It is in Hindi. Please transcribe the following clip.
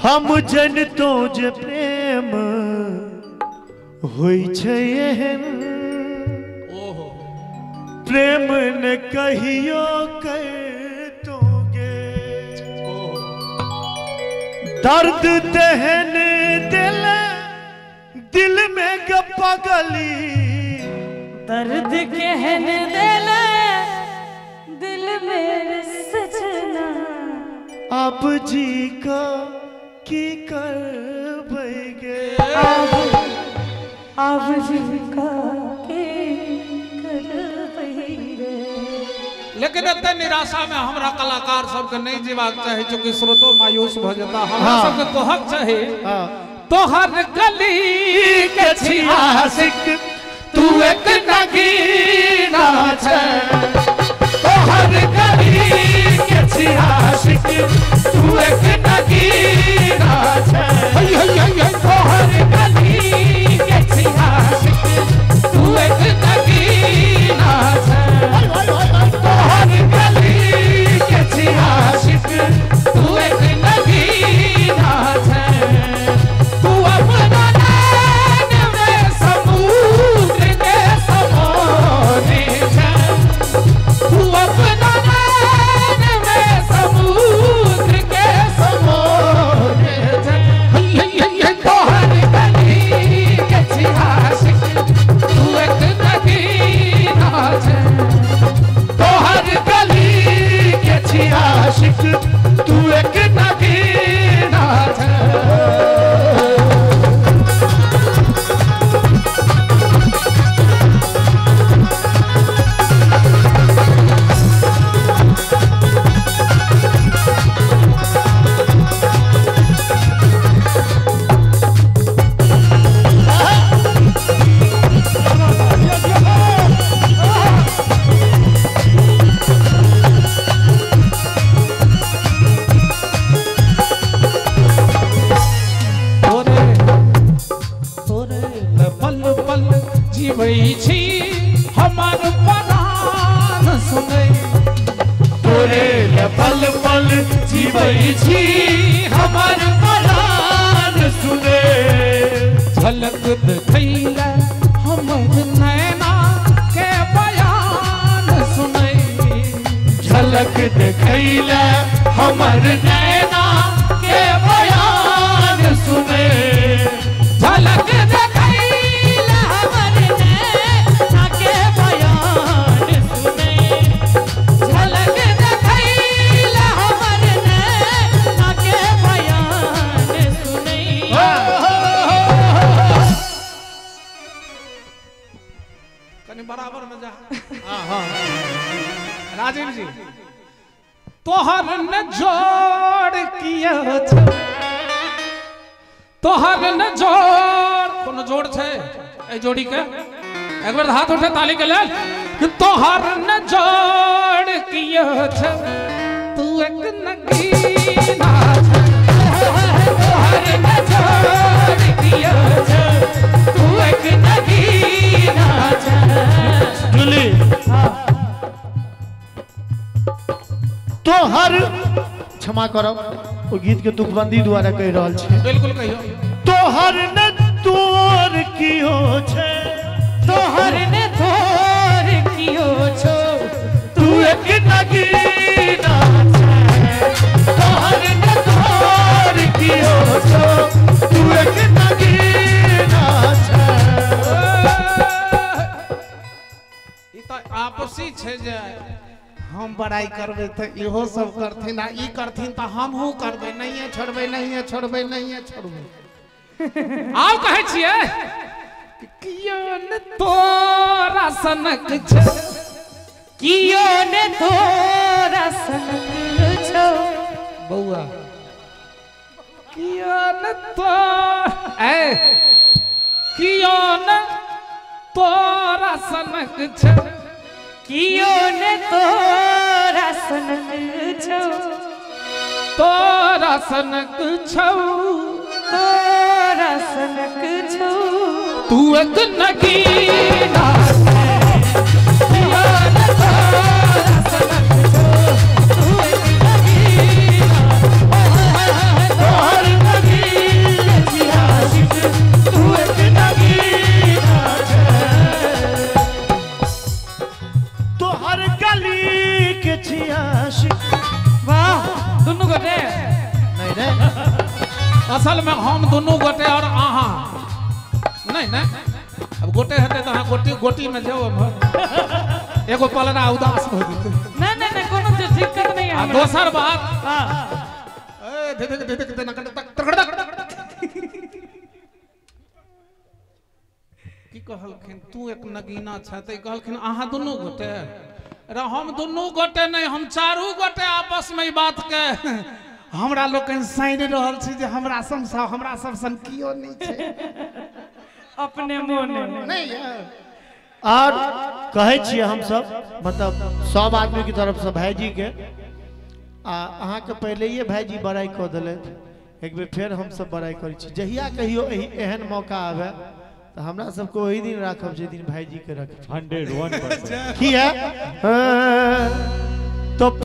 हम जन तो जे प्रेम होई छै एहन प्रेम न कहियो कर दोगे दर्द दहन दिल में गली दर्द कहन दिल में सजना अब जी का की कर बैगे अब जी का की कर बैगे। लेकिन इतने निराशा में हमरा कलाकार सबके नहीं जीवाक चाहे चूंकि श्रोतो मायूस भ जाता हमरा सबके कहक चाहे तोहर गली के छियासिक तू एक नगीना छै तोहर गली के छियासिक तू एक नगीना छै तोहर गली के छियासिक तू एक नगीना छै तोहर गली के छियासिक तू एक नगीना छै तू अपना नैन में समुद्र के समान छै तू अपना नैन में समुद्र के समान छै तोहर गली के छियासिक तू एक नगीना छै तोहर गली के छियासिक तू एक नगीना छै। हमार प्राण सुनै तोरे पल पल जीवै छी हमार प्राण सुनै झलक देखैला हमर नैना के बयान सुनै झलक देखैला हमर नैना के बयान सुनै झलक बराबर में जा राजीव जी तोहर न जोड़ किया तोहर न जोड़ कोनो जोड़ छे ए जोड़ी के एक बार हाथ उठे ताली के लेल तोहर न जोड़ किया तू एक नगीना तोहर न जोड़ किया तू एक नगीना जुली तो हर क्षमा करब ओ गीत के तुकबंदी द्वारा कह रहल छै बिल्कुल कहियो तो हर न तोर कियो छै तोहर ने तोर कियो छो तू एक नगीना छै तोहर ने तोर कियो छो तू एक नगीना छै ई त आपसी छै जे हम बड़ाई करबे त इहो सब करथिन आ ई करथिन त हमहू करबे नहीं छोड़बे नहीं छोड़बे नहीं छोड़बे आउ कहै छियै कियो ने तोरा सनक छै कियो ने तोरा सनक छो बौआ कियो ने तो कियो ने तोरा सनक छै कियो ने तोरा सनक छो तोरा सनक छौ तोरा सनक छो तू एक नगीना तू एक नगीना असल में हम दोनों गोटे और अहाँ नहीं नहीं अब गोटे हेते तो अहाँ गोटी गोटी में जाओ एगो पलना उदास हो जेतै नहीं नहीं नहीं कोनो चीज दिक्कत नहीं है आ हमरा। दोसर बात हाँ ए धे धे धे धे तक की कहलखिन तू एक नगीना छ त कहलखिन अहाँ दुनू गोटे अरे हम दुनू गोटे नहीं हम चारू गोटे आपस में ई बात के हमरा लोकन साइन रहल छी जे हमरा सब सन कियो नहीं छै अपने मोने नहीं यार और कहे छिए हम सब मतलब सब आदमी की तरफ से भाईजी के अहाँ के पहले ये भाईजी बड़ाई कऽ देलथि एक बेर फिर हम सब बड़ाई करै छी जहिया कहियो एहन मौका आवे तो हमरा सबको वही दिन राखब जे दिन भाईजी के रखब 101% की है तो